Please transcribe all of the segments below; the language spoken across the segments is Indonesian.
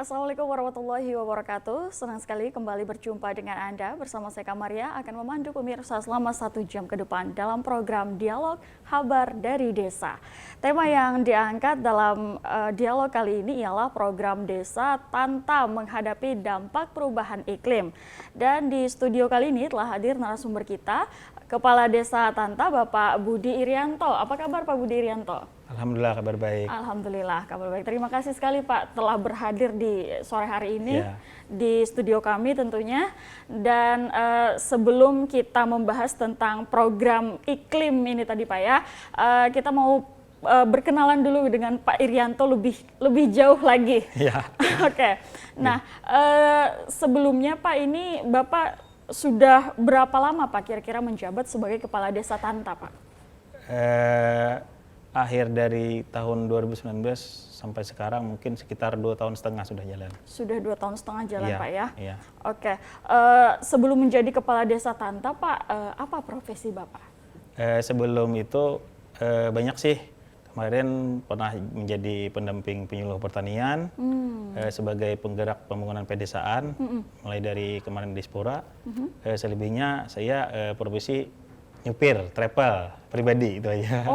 Assalamualaikum warahmatullahi wabarakatuh. Senang sekali kembali berjumpa dengan Anda. Bersama saya Kamaria akan memandu pemirsa selama 1 jam ke depan dalam program Dialog Kabar dari Desa. Tema yang diangkat dalam dialog kali ini ialah program Desa Tanta menghadapi dampak perubahan iklim. Dan di studio kali ini telah hadir narasumber kita, Kepala Desa Tanta, Bapak Budi Irianto. Apa kabar Pak Budi Irianto? Alhamdulillah kabar baik. Alhamdulillah kabar baik. Terima kasih sekali Pak telah berhadir di sore hari ini di studio kami tentunya. Dan sebelum kita membahas tentang program iklim ini tadi Pak ya, kita mau berkenalan dulu dengan Pak Irianto lebih jauh lagi. Ya. Oke. Nah, sebelumnya Pak, ini Bapak sudah berapa lama Pak kira-kira menjabat sebagai Kepala Desa Tanta Pak? Akhir dari tahun 2019 sampai sekarang mungkin sekitar 2,5 tahun sudah jalan. Sudah 2,5 tahun jalan Pak ya? Iya. Oke. Sebelum menjadi Kepala Desa Tanta Pak, apa profesi Bapak? Sebelum itu banyak sih. Kemarin pernah menjadi pendamping penyuluh pertanian, sebagai penggerak pembangunan pedesaan, mulai dari kemarin di Spora. Selebihnya saya profesi nyupir, travel, pribadi itu aja.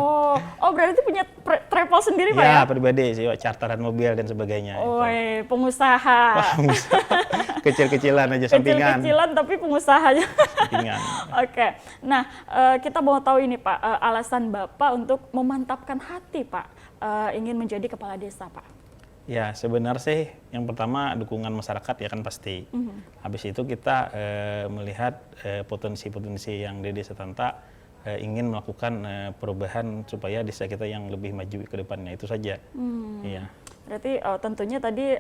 Oh berarti punya travel sendiri Pak ya? Ya, pribadi, charteran mobil dan sebagainya. Oh, pengusaha. Wah, pengusaha. Kecil-kecilan aja, sampingan. Kecil-kecilan tapi pengusahanya. Sampingan. Oke, nah kita mau tahu ini Pak, alasan Bapak untuk memantapkan hati Pak, ingin menjadi Kepala Desa Pak. Ya, sebenarnya sih yang pertama dukungan masyarakat ya kan pasti. Habis itu kita melihat potensi-potensi yang di Desa Tanta, ingin melakukan perubahan supaya desa kita yang lebih maju ke depannya, itu saja. Iya. Berarti tentunya tadi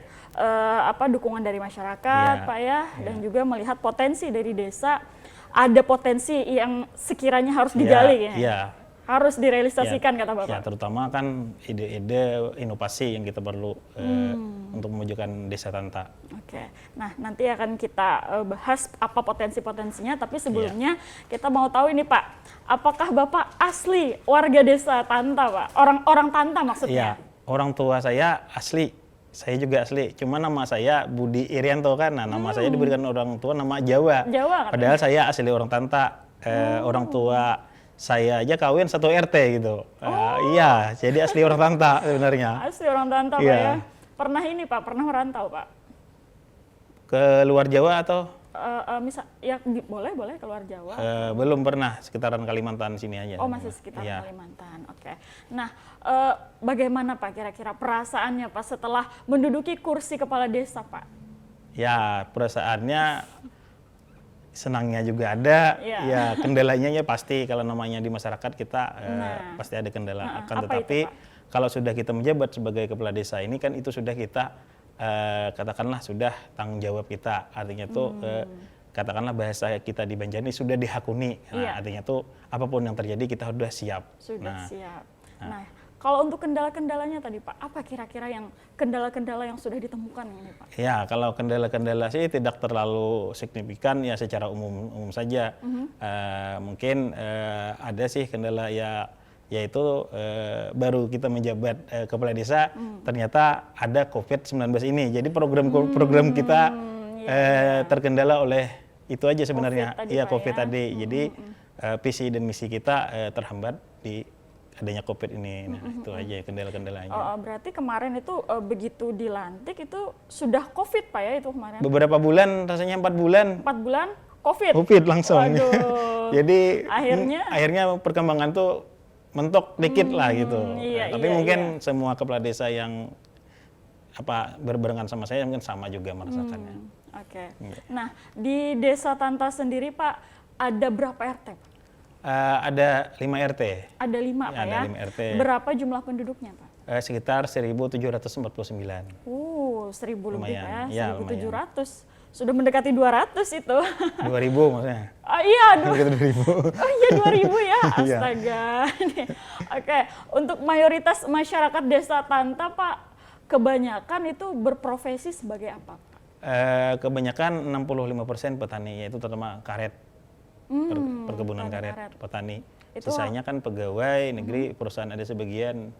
dukungan dari masyarakat Pak ya, dan juga melihat potensi dari desa, ada potensi yang sekiranya harus digali ya. Harus direalisasikan kata Bapak. Ya, terutama kan ide-ide inovasi yang kita perlu untuk memajukan Desa Tanta. Oke, nah nanti akan kita bahas apa potensi-potensinya, tapi sebelumnya kita mau tahu ini Pak, apakah Bapak asli warga Desa Tanta Pak? Orang Tanta maksudnya? Iya, orang tua saya asli, saya juga asli, cuma nama saya Budi Irianto kan, nah nama saya diberikan orang tua nama Jawa. Padahal saya asli orang Tanta, orang tua saya aja kawin satu RT gitu. Iya, jadi asli orang Tanta sebenarnya. Asli orang Tanta Pak ya. Pernah ini Pak, pernah merantau Pak? Ke luar Jawa atau? Boleh keluar Jawa. Belum pernah, sekitaran Kalimantan sini aja. Oh, masih sekitar Kalimantan. Oke. Nah, bagaimana Pak kira-kira perasaannya Pak setelah menduduki kursi Kepala Desa Pak? Ya, perasaannya senangnya juga ada, ya kendalanya ya pasti kalau namanya di masyarakat kita pasti ada kendala. Akan tetapi kalau sudah kita menjabat sebagai kepala desa ini kan itu sudah kita katakanlah sudah tanggung jawab kita. Artinya tuh katakanlah bahasa kita di Banjar ini sudah dihakuni. Nah, artinya tuh apapun yang terjadi kita sudah siap. Siap. Nah, kalau untuk kendala-kendalanya tadi Pak, apa kira-kira yang kendala-kendala yang sudah ditemukan ini Pak? Ya, kalau kendala-kendala sih tidak terlalu signifikan ya, secara umum saja. Mungkin ada sih kendala yaitu baru kita menjabat kepala desa, ternyata ada COVID-19 ini. Jadi program kita terkendala oleh itu aja sebenarnya. Iya, COVID tadi. Jadi visi dan misi kita terhambat di adanya COVID ini. Nah, itu aja kendala-kendalanya. Berarti kemarin itu begitu dilantik itu sudah COVID Pak ya itu kemarin? Beberapa bulan, rasanya 4 bulan. 4 bulan COVID? COVID langsung. Jadi akhirnya perkembangan tuh mentok dikit lah gitu. Tapi mungkin semua kepala desa yang berbarengan sama saya mungkin sama juga merasakannya. Oke. Nah, di Desa Tanta sendiri Pak, ada berapa RT Pak? Ada 5 RT. Ada 5 Pak ya? Ada 5 RT. Berapa jumlah penduduknya Pak? Sekitar 1.749. 1.000 lebih ya? 1.700. Sudah mendekati 200 itu. 2.000 maksudnya? Iya, 2.000. Oh iya 2.000 ya? Astaga. Oke, untuk mayoritas masyarakat Desa Tanta Pak, kebanyakan itu berprofesi sebagai apa Pak? Kebanyakan 65% petani, yaitu terutama karet. Perkebunan karet, petani. Sisanya kan pegawai negeri, perusahaan ada sebagian.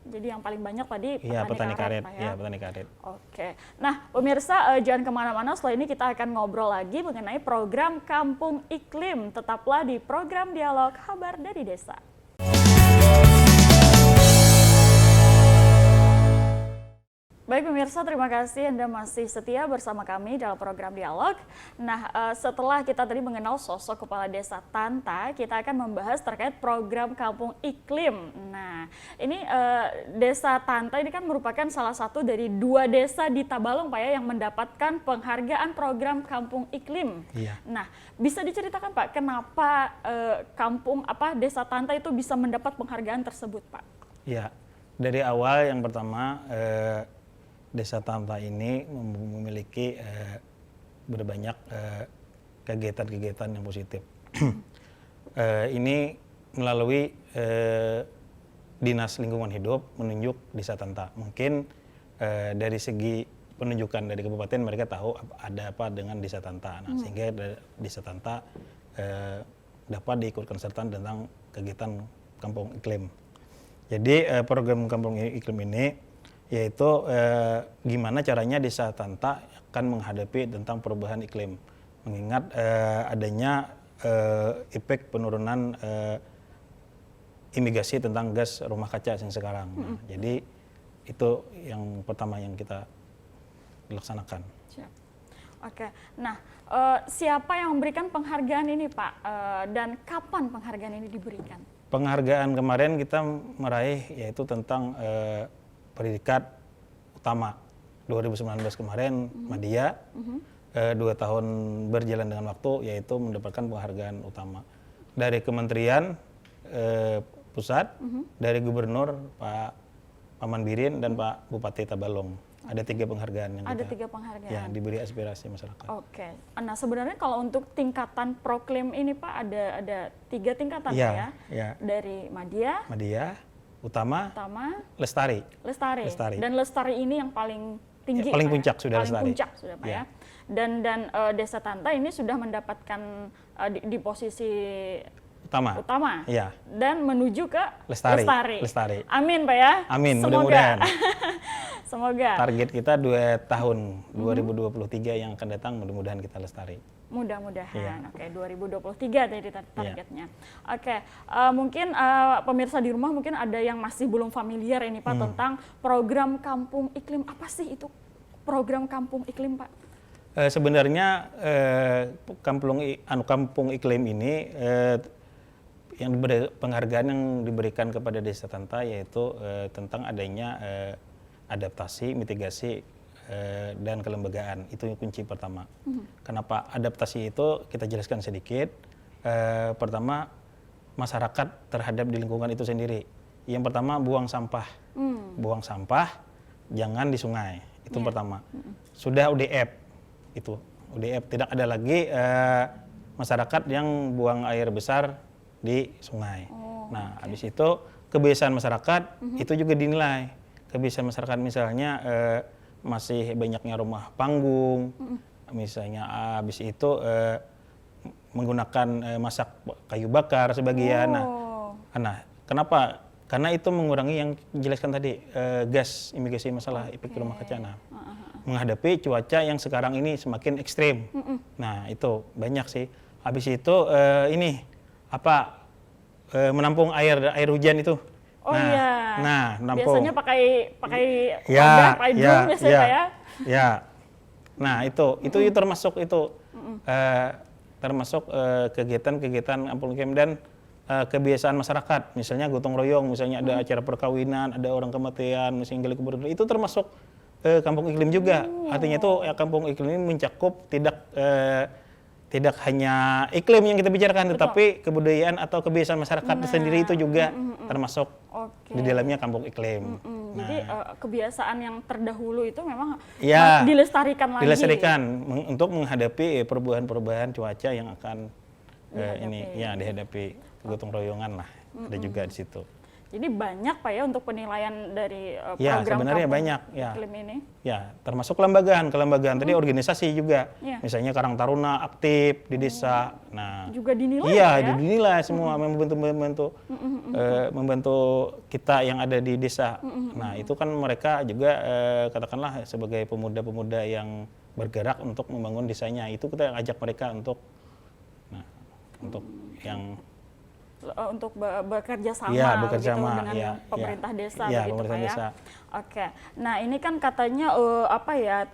Jadi yang paling banyak tadi Iya, petani karet. Pak, ya? Iya, petani karet. Oke. Nah, pemirsa jangan kemana-mana. Setelah ini kita akan ngobrol lagi mengenai program Kampung Iklim. Tetaplah di program Dialog Kabar dari Desa. Baik pemirsa, terima kasih Anda masih setia bersama kami dalam program Dialog. Nah, setelah kita tadi mengenal sosok Kepala Desa Tanta, kita akan membahas terkait program Kampung Iklim. Nah, ini Desa Tanta ini kan merupakan salah satu dari 2 desa di Tabalong Pak ya, yang mendapatkan penghargaan program Kampung Iklim. Iya. Nah, bisa diceritakan Pak, kenapa Desa Tanta itu bisa mendapat penghargaan tersebut Pak? Iya, dari awal yang pertama Desa Tanta ini memiliki berbanyak kegiatan-kegiatan yang positif. Ini melalui Dinas Lingkungan Hidup menunjuk Desa Tanta. Mungkin dari segi penunjukan dari kabupaten mereka tahu ada apa dengan Desa Tanta. Nah, sehingga Desa Tanta dapat diikutkan serta tentang kegiatan Kampung Iklim. Jadi program Kampung Iklim ini yaitu gimana caranya Desa Tanta akan menghadapi tentang perubahan iklim, mengingat adanya efek penurunan imigrasi tentang gas rumah kaca yang sekarang. Nah, jadi itu yang pertama yang kita laksanakan. Siap. Oke, nah siapa yang memberikan penghargaan ini Pak, dan kapan penghargaan ini diberikan? Penghargaan kemarin kita meraih yaitu tentang predikat utama 2019 kemarin Madya, 2 tahun berjalan dengan waktu yaitu mendapatkan penghargaan utama dari Kementerian Pusat, dari Gubernur Pak Paman Birin dan Pak Bupati Tabalong. Ada 3 penghargaan yang ada 3 penghargaan ya diberi aspirasi masyarakat. Oke. Nah sebenarnya kalau untuk tingkatan proklim ini Pak ada 3 tingkatan ya, ya? Dari Madya, Utama, Lestari. Dan Lestari ini yang paling tinggi, ya, paling puncak ya? Sudah paling Lestari. Puncak sudah Pak ya. Dan Desa Tanta ini sudah mendapatkan di posisi utama. Ya. Dan menuju ke Lestari. Amin Pak ya. Amin. Semoga. Mudah-mudahan. Semoga. Target kita 2 tahun 2023 yang akan datang mudah-mudahan kita lestari. Mudah-mudahan. Oke, 2023 tadi targetnya. Oke, mungkin pemirsa di rumah mungkin ada yang masih belum familiar ini Pak tentang program Kampung Iklim. Apa sih itu program Kampung Iklim Pak? Sebenarnya Kampung Iklim ini yang penghargaan yang diberikan kepada Desa Tanta yaitu tentang adanya adaptasi, mitigasi dan kelembagaan. Itu kunci pertama. Kenapa adaptasi itu kita jelaskan sedikit. Pertama, masyarakat terhadap di lingkungan itu sendiri. Yang pertama, buang sampah. Buang sampah jangan di sungai. Itu pertama. Sudah UDF. Itu UDF, tidak ada lagi masyarakat yang buang air besar di sungai. Nah, habis itu kebiasaan masyarakat itu juga dinilai. Kebiasaan masyarakat misalnya masih banyaknya rumah panggung, misalnya habis itu menggunakan masak kayu bakar sebagian. Nah, kenapa? Karena itu mengurangi yang dijelaskan tadi, gas imigrasi masalah efek rumah kaca. Nah, menghadapi cuaca yang sekarang ini semakin ekstrim. Nah, itu banyak sih. Habis itu menampung air hujan itu. Nampung. Biasanya pakai wadah, pakai drum biasanya Pak ya. Ya. Nah, itu termasuk termasuk kegiatan-kegiatan Kampung Iklim dan kebiasaan masyarakat. Misalnya gotong royong, misalnya ada acara perkawinan, ada orang kematian, misalnya gali kubur, itu termasuk Kampung Iklim juga. Artinya itu Kampung Iklim ini mencakup tidak hanya iklim yang kita bicarakan, tetapi kebudayaan atau kebiasaan masyarakat sendiri itu juga termasuk di dalamnya Kampung Iklim. Jadi kebiasaan yang terdahulu itu memang dilestarikan untuk menghadapi perubahan-perubahan cuaca yang akan dihadapi gotong royongan lah. Ada juga di situ. Jadi banyak Pak ya untuk penilaian dari Ya, program sebenarnya kampung banyak, ya. iklim ini. Ya, termasuk kelembagaan tadi organisasi juga. Iya. Misalnya Karang Taruna aktif di desa. Nah, Juga dinilai iya, ya? dinilai semua membantu kita yang ada di desa. Nah, itu kan mereka juga katakanlah sebagai pemuda-pemuda yang bergerak untuk membangun desanya. Itu kita ajak mereka untuk yang Untuk bekerja sama, Iya, bekerja gitu sama, dengan iya, pemerintah iya. desa Iya, begitu pemerintah Pak ya. desa. Oke. Nah, ini kan katanya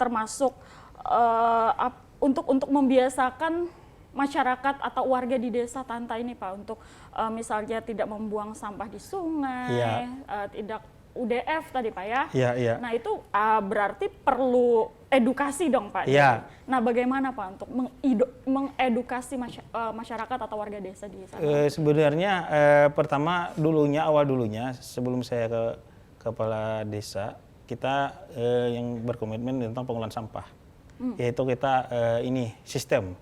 termasuk untuk membiasakan masyarakat atau warga di desa Tanta ini Pak untuk misalnya tidak membuang sampah di sungai, Iya. tidak UDF tadi Pak ya. Iya, iya. Nah, itu berarti perlu edukasi dong Pak. Iya. Nah, bagaimana Pak untuk mengedukasi masyarakat atau warga desa di sana? Sebenarnya awal dulunya sebelum saya ke kepala desa, kita yang berkomitmen tentang pengolahan sampah. Yaitu kita sistem.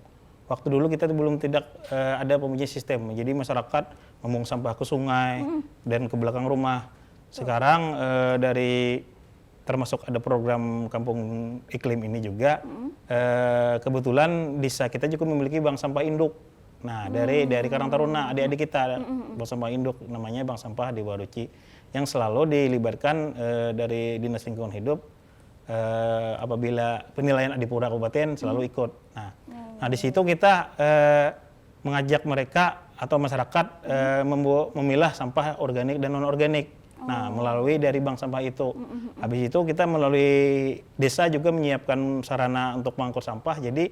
Waktu dulu kita tidak ada pembuatan sistem. Jadi masyarakat membuang sampah ke sungai dan ke belakang rumah. Sekarang termasuk ada program kampung iklim ini juga, kebetulan desa kita juga memiliki bank sampah induk. Nah, dari Karang Taruna, adik-adik kita, bank sampah induk namanya Bank Sampah di Waruci, yang selalu dilibatkan dari Dinas Lingkungan Hidup, apabila penilaian Adipura Kabupaten selalu ikut. Nah, di situ kita mengajak mereka atau masyarakat memilah sampah organik dan non-organik. Nah, melalui dari bank sampah itu. Habis itu kita melalui desa juga menyiapkan sarana untuk mengangkut sampah. Jadi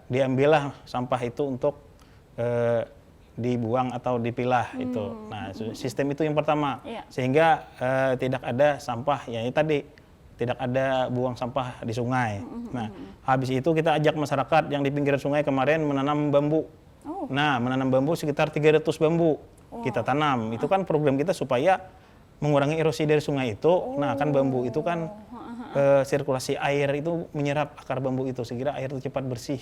diambillah sampah itu untuk dibuang atau dipilah itu. Nah, sistem itu yang pertama. Sehingga tidak ada sampah tidak ada buang sampah di sungai. Nah, habis itu kita ajak masyarakat yang di pinggiran sungai kemarin menanam bambu. Nah, menanam bambu sekitar 300 bambu. Kita tanam, itu kan program kita supaya mengurangi erosi dari sungai itu. Nah, kan bambu itu kan sirkulasi air itu menyerap akar bambu itu sehingga air itu cepat bersih.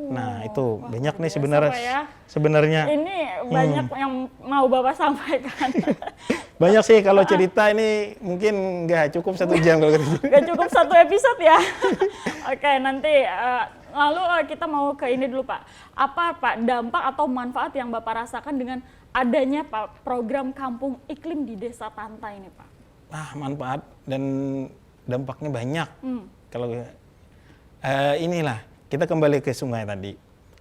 Nah, itu banyak nih sebenarnya. Ini banyak yang mau Bapak sampaikan. Banyak sih kalau cerita ini mungkin nggak cukup 1 jam kalau gitu. Nggak cukup 1 episode ya. Oke, nanti lalu kita mau ke ini dulu Pak. Apa Pak dampak atau manfaat yang Bapak rasakan dengan adanya Pak program kampung iklim di Desa Tanta ini Pak? Manfaat dan dampaknya banyak. Kalau inilah kita kembali ke sungai tadi.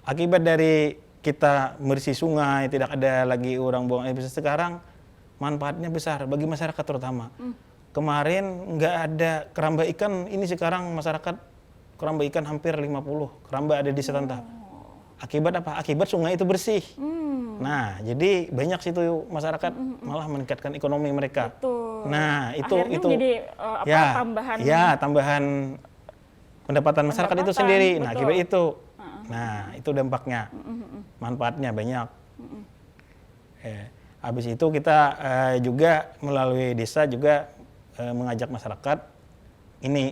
Akibat dari kita bersih sungai, tidak ada lagi orang buang air besar, sekarang manfaatnya besar bagi masyarakat terutama. Kemarin nggak ada keramba ikan, ini sekarang masyarakat keramba ikan hampir 50 keramba ada di Desa Tanta. Akibat apa? Akibat sungai itu bersih. Nah, jadi banyak situ masyarakat malah meningkatkan ekonomi mereka. Betul. Nah, itu jadi tambahan. Ya, tambahan pendapatan masyarakat itu sendiri. Betul. Nah, akibat itu. Nah, itu dampaknya. Manfaatnya banyak. Habis itu kita juga melalui desa juga mengajak masyarakat ini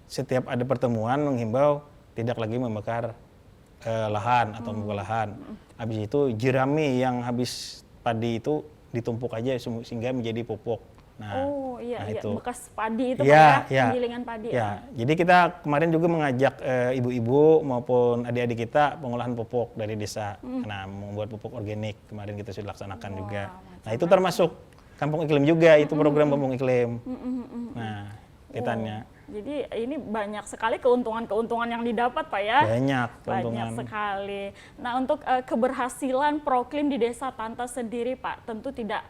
setiap ada pertemuan menghimbau tidak lagi membakar lahan atau membuka lahan. Habis itu jerami yang habis padi itu ditumpuk aja sehingga menjadi pupuk. Nah, itu bekas padi itu Pak ya, penggilingan padi. Ya, jadi kita kemarin juga mengajak ibu-ibu maupun adik-adik kita pengolahan pupuk dari desa. Nah, membuat pupuk organik kemarin kita sudah laksanakan juga. Nah, itu termasuk kampung iklim juga, itu program kampung iklim. Nah, kaitannya. Jadi ini banyak sekali keuntungan-keuntungan yang didapat Pak ya. Banyak keuntungan. Banyak sekali. Nah, untuk keberhasilan Proklim di Desa Tanta sendiri Pak, tentu tidak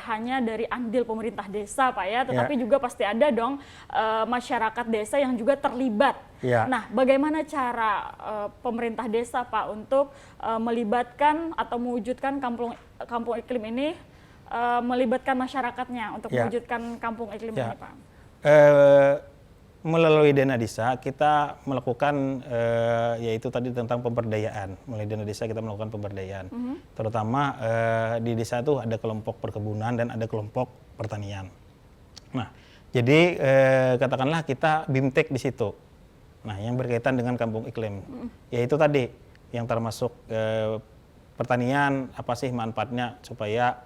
hanya dari andil pemerintah desa Pak ya, tetapi juga pasti ada dong masyarakat desa yang juga terlibat. Nah, bagaimana cara pemerintah desa Pak untuk melibatkan atau mewujudkan kampung iklim ini, melibatkan masyarakatnya untuk mewujudkan kampung iklim ini Pak? Melalui dana desa kita melakukan yaitu tadi tentang pemberdayaan. Melalui dana desa kita melakukan pemberdayaan. Terutama di desa itu ada kelompok perkebunan dan ada kelompok pertanian. Nah, jadi katakanlah kita BIMTEK di situ. Nah, yang berkaitan dengan kampung iklim, yaitu tadi yang termasuk pertanian apa sih manfaatnya supaya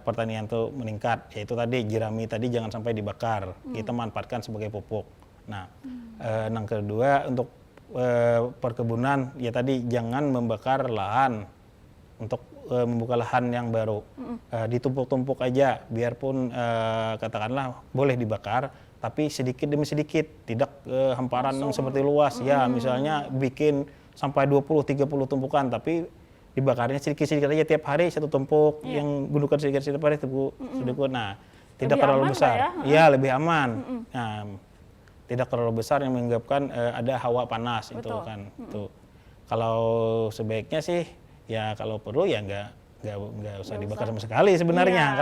pertanian itu meningkat, yaitu tadi jerami tadi jangan sampai dibakar, kita manfaatkan sebagai pupuk. Nah, yang kedua untuk perkebunan ya tadi jangan membakar lahan untuk membuka lahan yang baru, ditumpuk-tumpuk aja, biarpun katakanlah boleh dibakar, tapi sedikit demi sedikit, tidak hamparan yang seperti luas ya, misalnya bikin sampai 20-30 tumpukan, tapi dibakarnya sedikit-sedikit aja tiap hari satu tumpuk, yang gundukan sedikit-sedikit hari sedikit. Nah, tidak Lebih terlalu aman, besar. Pak, ya? Iya, lebih aman. Nah, tidak terlalu besar yang menyebabkan ada hawa panas. Itu Betul. kan. Itu. Kalau sebaiknya sih ya kalau perlu ya nggak usah dibakar sama sekali sebenarnya. Iya.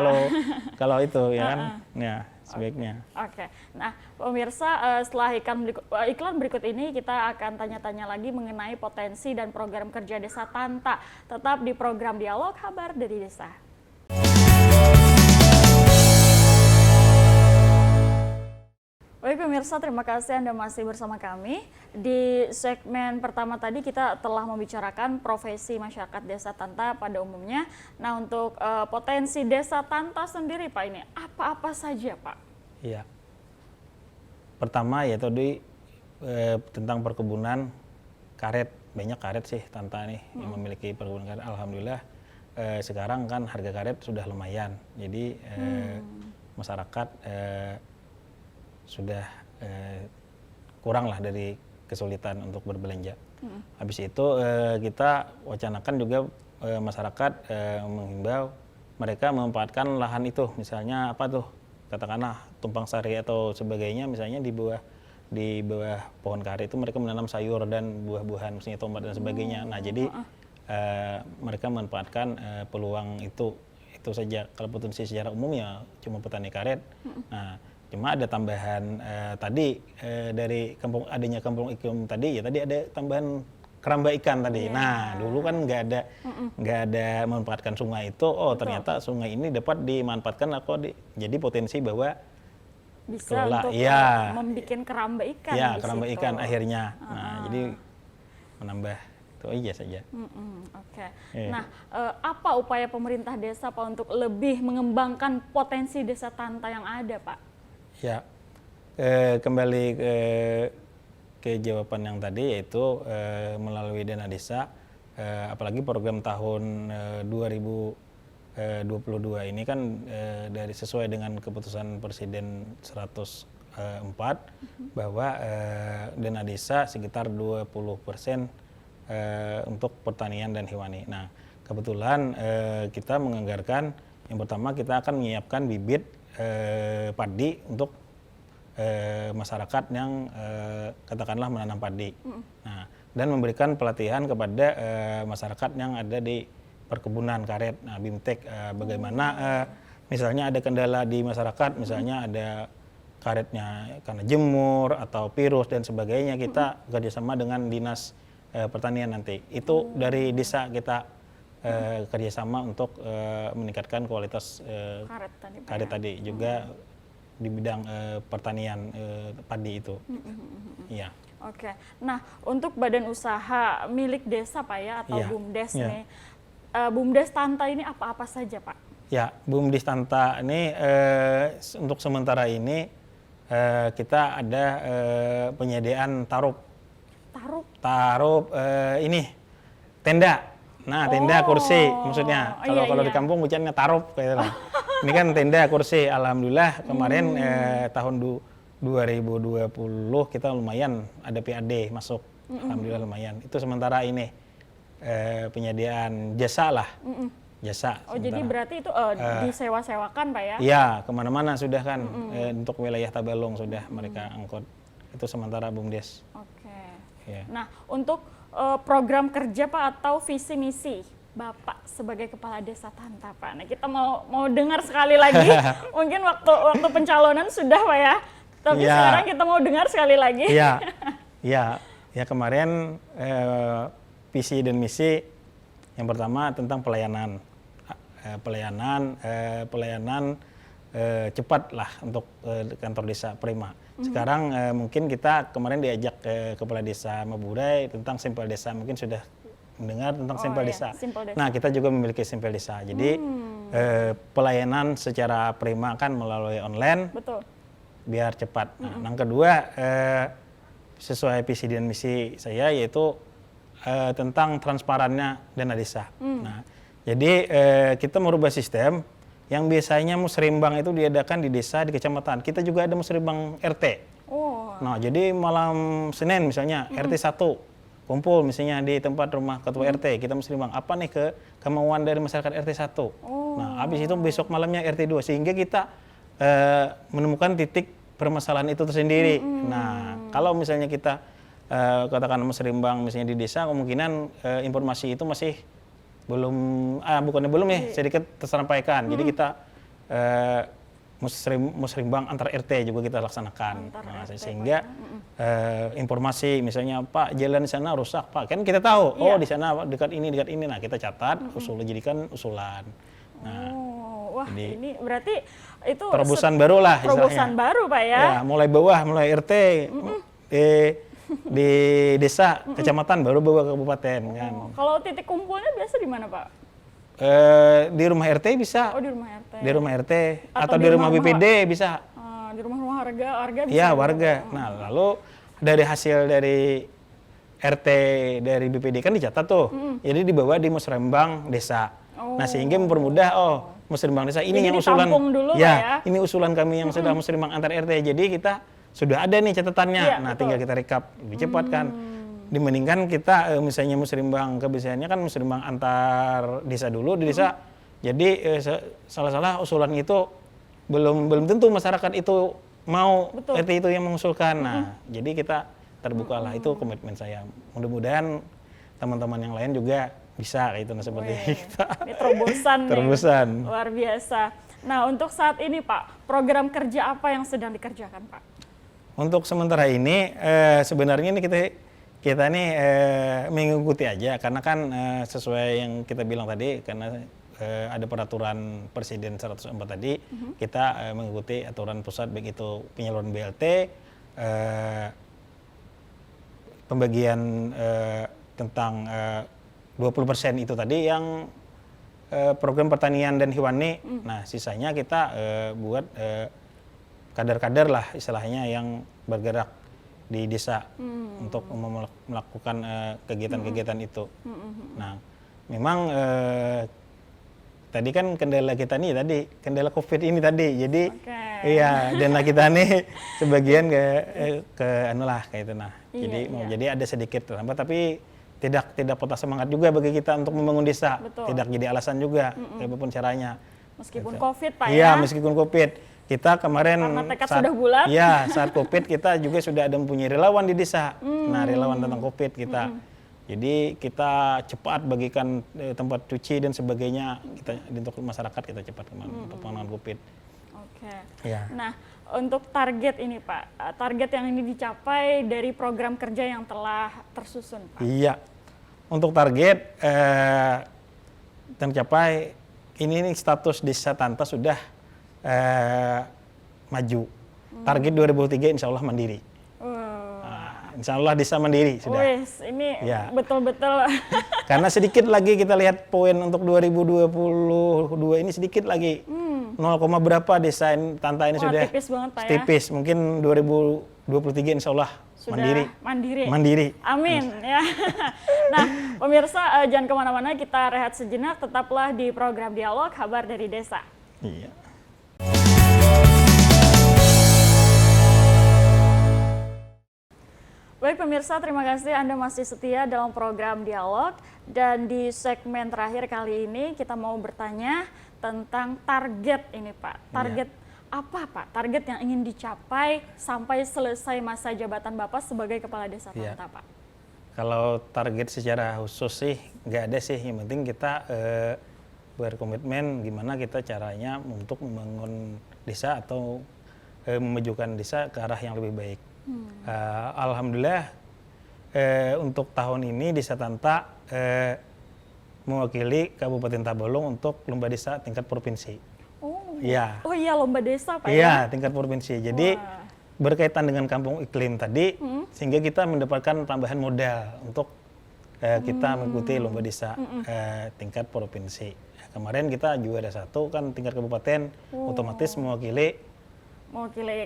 Kalau itu ya kan. Ya, sebaiknya. Oke. Nah, pemirsa, setelah iklan berikut ini kita akan tanya-tanya lagi mengenai potensi dan program kerja Desa Tanta. Tetap di program Dialog Kabar dari Desa. Baik pemirsa, terima kasih Anda masih bersama kami. Di segmen pertama tadi kita telah membicarakan profesi masyarakat Desa Tanta pada umumnya. Nah, untuk potensi Desa Tanta sendiri Pak, ini apa-apa saja Pak? Iya. Pertama ya tadi tentang perkebunan karet, banyak karet sih Tanta nih yang memiliki perkebunan karet. Alhamdulillah sekarang kan harga karet sudah lumayan, jadi masyarakat sudah kurang lah dari kesulitan untuk berbelanja. Habis itu kita wacanakan juga masyarakat menghimbau mereka memanfaatkan lahan itu, misalnya apa tuh, katakanlah tumpang sari atau sebagainya, misalnya di bawah pohon karet itu mereka menanam sayur dan buah-buahan, misalnya tomat dan sebagainya. Nah jadi mereka memanfaatkan peluang itu saja. Kalau potensi secara umum ya cuma petani karet. Nah cuma ada tambahan tadi dari adanya kampung iklim tadi, ya tadi ada tambahan keramba ikan tadi. Nah dulu kan nggak ada memanfaatkan sungai itu. Oh ternyata sungai ini dapat dimanfaatkan jadi potensi bahwa bisa kelola, untuk membuat keramba ikan. Ya di keramba situ. ikan akhirnya. Nah jadi menambah itu aja saja. Oke. Iya. Nah, apa upaya pemerintah desa Pak untuk lebih mengembangkan potensi Desa Tanta yang ada Pak? Ya, kembali ke jawaban yang tadi, yaitu melalui dana desa, apalagi program tahun 2022 ini kan sesuai dengan keputusan Presiden 104 bahwa dana desa sekitar 20% untuk pertanian dan hewani. Nah, kebetulan kita menganggarkan yang pertama kita akan menyiapkan bibit padi untuk masyarakat yang katakanlah menanam padi. Nah, dan memberikan pelatihan kepada masyarakat yang ada di perkebunan karet. Nah, BIMTEK bagaimana misalnya ada kendala di masyarakat, misalnya ada karetnya karena jemur atau virus dan sebagainya, kita kerjasama dengan dinas pertanian nanti. Itu dari desa kita kerjasama untuk meningkatkan kualitas karet tadi juga di bidang pertanian padi itu. Iya. Oke. Nah, untuk badan usaha milik desa Pak ya, atau Iya, BUMDes iya. nih, BUMDes Tanta ini apa-apa saja Pak? Ya, BUMDes Tanta ini untuk sementara ini kita ada penyediaan tarup ini tenda. Nah, tenda kursi maksudnya. Kalau di kampung ucapnya tarup kayak gitu. Ini kan tenda kursi. Alhamdulillah kemarin tahun 2020 kita lumayan ada PAD masuk. Alhamdulillah lumayan. Itu sementara ini penyediaan jasa lah. Jasa. Oh, jadi berarti itu disewa-sewakan Pak ya? Iya, kemana-mana sudah kan. Untuk wilayah Tabalong sudah mereka angkut. Itu sementara BUMDes. Oke. Ya. Nah, untuk program kerja Pak atau visi misi Bapak sebagai Kepala Desa Tanta Pak. Nah, kita mau dengar sekali lagi. Mungkin waktu pencalonan sudah Pak ya. Tapi sekarang kita mau dengar sekali lagi. Iya. Ya kemarin visi dan misi yang pertama tentang pelayanan. Pelayanan cepat lah untuk kantor desa Prima. Sekarang mungkin kita kemarin diajak ke Kepala Desa Maburay tentang sampel desa, mungkin sudah mendengar tentang Oh, Simpel iya, Desa. Simpel Desa. Nah, kita juga memiliki Simpel Desa. Jadi pelayanan secara prima kan melalui online Betul. biar cepat. Nah, yang kedua sesuai visi dan misi saya yaitu tentang transparannya dana desa. Nah, jadi kita merubah sistem yang biasanya musrembang itu diadakan di desa, di kecamatan. Kita juga ada musrembang RT. Oh, Nah, jadi malam Senin misalnya RT 1 kumpul misalnya di tempat rumah ketua RT, kita mesti bilang apa nih kemauan dari masyarakat RT 1. Nah, habis itu besok malamnya RT 2 sehingga kita menemukan titik permasalahan itu tersendiri. Nah, kalau misalnya kita katakan musrembang misalnya di desa, kemungkinan informasi itu masih belum bukannya belum ya, sedikit tersampaikan. Jadi kita musrembang antar RT juga kita laksanakan. Nah, sehingga informasi misalnya Pak jalan di sana rusak Pak, kan kita tahu oh di sana dekat ini. Nah, kita catat jadikan usulan. Nah, wah ini berarti itu terobosan baru lah istilahnya. Terobosan baru Pak ya. Ya, mulai bawah, mulai RT di desa, kecamatan baru bawa ke kabupaten kan. Kalau titik kumpulnya biasa di mana Pak? Di rumah RT bisa. Oh, di rumah RT. Di rumah RT atau di rumah BPD bisa. Di rumah warga bisa. Iya, warga. Nah, lalu dari hasil dari RT dari BPD kan dicatat tuh. Jadi dibawa di musrembang desa. Nah, sehingga mempermudah musrembang desa ini jadi yang usulan. dulu, Ya, ini usulan kami yang sudah musrembang antar RT. Jadi kita sudah ada nih catatannya. Iya, Nah, betul. tinggal kita rekap lebih cepat kan. Dibandingkan kita misalnya musrembang kebiasaannya kan musrembang antar desa dulu di desa. Jadi salah-salah usulan itu belum tentu masyarakat itu mau RT itu yang mengusulkan. Nah, jadi kita terbukalah itu komitmen saya. Mudah-mudahan teman-teman yang lain juga bisa kayak itu seperti kita. Ini terobosan. Terobosan. Nih. Luar biasa. Nah, untuk saat ini Pak, program kerja apa yang sedang dikerjakan Pak? Untuk sementara ini sebenarnya ini kita nih mengikuti aja karena kan sesuai yang kita bilang tadi karena ada peraturan Presiden 104 tadi kita mengikuti aturan pusat baik itu penyaluran BLT pembagian tentang 20% itu tadi yang program pertanian dan hewani. Nah, sisanya kita buat kader-kader lah istilahnya yang bergerak di desa untuk melakukan kegiatan-kegiatan itu. Nah, memang tadi kan kendala kita nih tadi kendala COVID ini tadi. Jadi iya dana kita nih sebagian ke anulah kayak itu nah. Jadi ada sedikit terhambat tapi tidak patah semangat juga bagi kita untuk membangun desa. Betul. Tidak jadi alasan juga apapun caranya. Meskipun COVID Pak ya. Iya, meskipun COVID. Kita kemarin karena tekad sudah bulat. Ya, saat COVID kita juga sudah ada mempunyai relawan di desa. Nah, relawan tentang COVID kita. Jadi kita cepat bagikan tempat cuci dan sebagainya kita untuk masyarakat kita cepat untuk penanganan COVID. Oke. Ya. Nah, untuk target ini Pak, target yang ini dicapai dari program kerja yang telah tersusun Pak. Iya. Untuk target tercapai ini status desa Tanta sudah maju. Target 2003 insya Allah mandiri. Insya Allah desa mandiri sudah. Wes, ini betul-betul. Karena sedikit lagi kita lihat poin untuk 2022 ini sedikit lagi. 0, berapa desa Tanta ini sudah tipis banget Pak ya. Tipis. Mungkin 2023 insya Allah sudah mandiri. Amin ya. Nah, pemirsa jangan kemana-mana, kita rehat sejenak. Tetaplah di program Dialog Kabar dari Desa. Iya. Baik pemirsa, terima kasih Anda masih setia dalam program Dialog. Dan di segmen terakhir kali ini kita mau bertanya tentang target ini Pak. Target apa Pak? Target yang ingin dicapai sampai selesai masa jabatan Bapak sebagai Kepala Desa Tanta Pak. Kalau target secara khusus sih nggak ada sih. Yang penting kita berkomitmen gimana kita caranya untuk membangun desa atau memajukan desa ke arah yang lebih baik. Alhamdulillah untuk tahun ini Desa Tanta mewakili Kabupaten Tabalong untuk lomba desa tingkat provinsi. Oh iya lomba desa Pak ya? Iya tingkat provinsi. Jadi berkaitan dengan kampung iklim tadi sehingga kita mendapatkan tambahan modal untuk kita mengikuti lomba desa tingkat provinsi. Kemarin kita juara 1 kan tingkat kabupaten, otomatis mewakili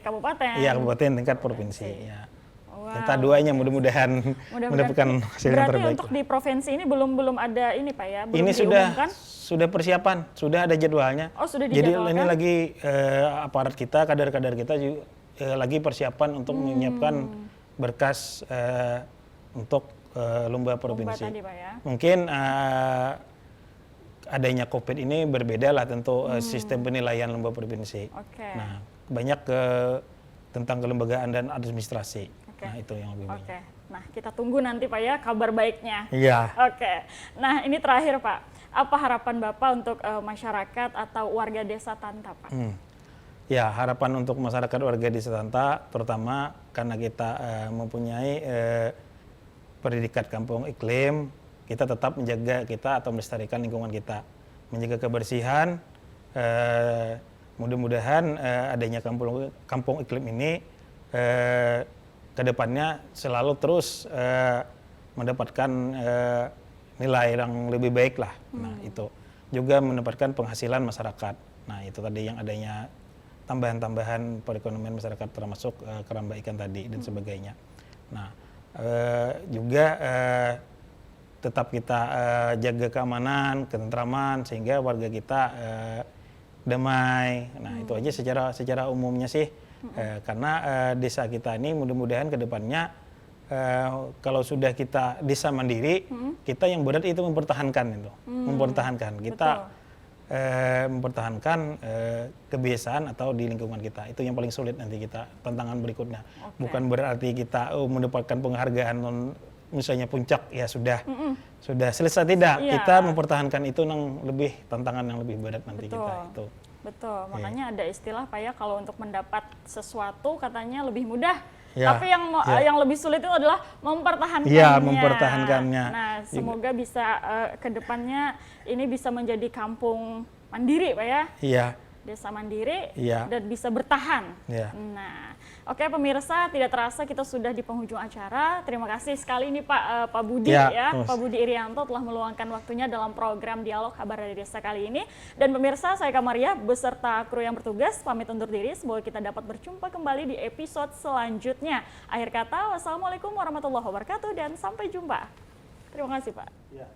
kabupaten. Iya, kabupaten tingkat provinsi. Ya. Wow. Kita doanya mudah-mudahan mendapatkan hasil yang terbaik. Berarti untuk di provinsi ini belum ada ini Pak ya? Belum Ini diumumkan? sudah persiapan, sudah ada jadwalnya. Oh, sudah Jadi dijadwalkan? ini lagi aparat kita, kader-kader kita juga lagi persiapan untuk menyiapkan berkas untuk lomba provinsi. Lomba tadi, Pak, ya? Mungkin adanya COVID ini berbeda lah tentu sistem penilaian lomba provinsi. Oke. Nah, banyak tentang kelembagaan dan administrasi. Nah, itu yang lebih banyak. Oke. Nah, kita tunggu nanti Pak ya kabar baiknya. Iya. Oke. Nah, ini terakhir Pak. Apa harapan Bapak untuk masyarakat atau warga desa Tanta, Pak? Ya, harapan untuk masyarakat warga desa Tanta, terutama karena kita mempunyai predikat kampung iklim, kita tetap menjaga kita atau melestarikan lingkungan kita, menjaga kebersihan. Mudah-mudahan adanya kampung iklim ini kedepannya selalu terus mendapatkan nilai yang lebih baik lah. Nah, itu juga mendapatkan penghasilan masyarakat. Nah, itu tadi yang adanya tambahan-tambahan perekonomian masyarakat termasuk keramba ikan tadi dan sebagainya. Nah, juga tetap kita jaga keamanan, ketentraman sehingga warga kita damai. Nah, itu aja secara umumnya sih. Karena desa kita ini mudah-mudahan ke depannya kalau sudah kita desa mandiri, kita yang berat itu mempertahankan itu. Mempertahankan. Kita mempertahankan kebiasaan atau di lingkungan kita. Itu yang paling sulit nanti kita tantangan berikutnya. Bukan berarti kita mendapatkan penghargaan misalnya puncak ya sudah selesai, tidak. Kita mempertahankan itu yang lebih tantangan yang lebih berat nanti kita itu. Betul, makanya ada istilah Pak ya, kalau untuk mendapat sesuatu katanya lebih mudah, ya, tapi yang lebih sulit itu adalah mempertahankannya. Iya, mempertahankannya. Nah, semoga bisa kedepannya ini bisa menjadi kampung mandiri Pak ya. Iya. Desa mandiri ya, dan bisa bertahan. Ya. Nah, oke pemirsa, tidak terasa kita sudah di penghujung acara. Terima kasih sekali nih Pak Budi ya, Pak Budi Irianto telah meluangkan waktunya dalam program Dialog Kabar dari Desa kali ini. Dan pemirsa, saya Kamaria beserta kru yang bertugas pamit undur diri. Semoga kita dapat berjumpa kembali di episode selanjutnya. Akhir kata, wassalamualaikum warahmatullahi wabarakatuh dan sampai jumpa. Terima kasih Pak. Ya.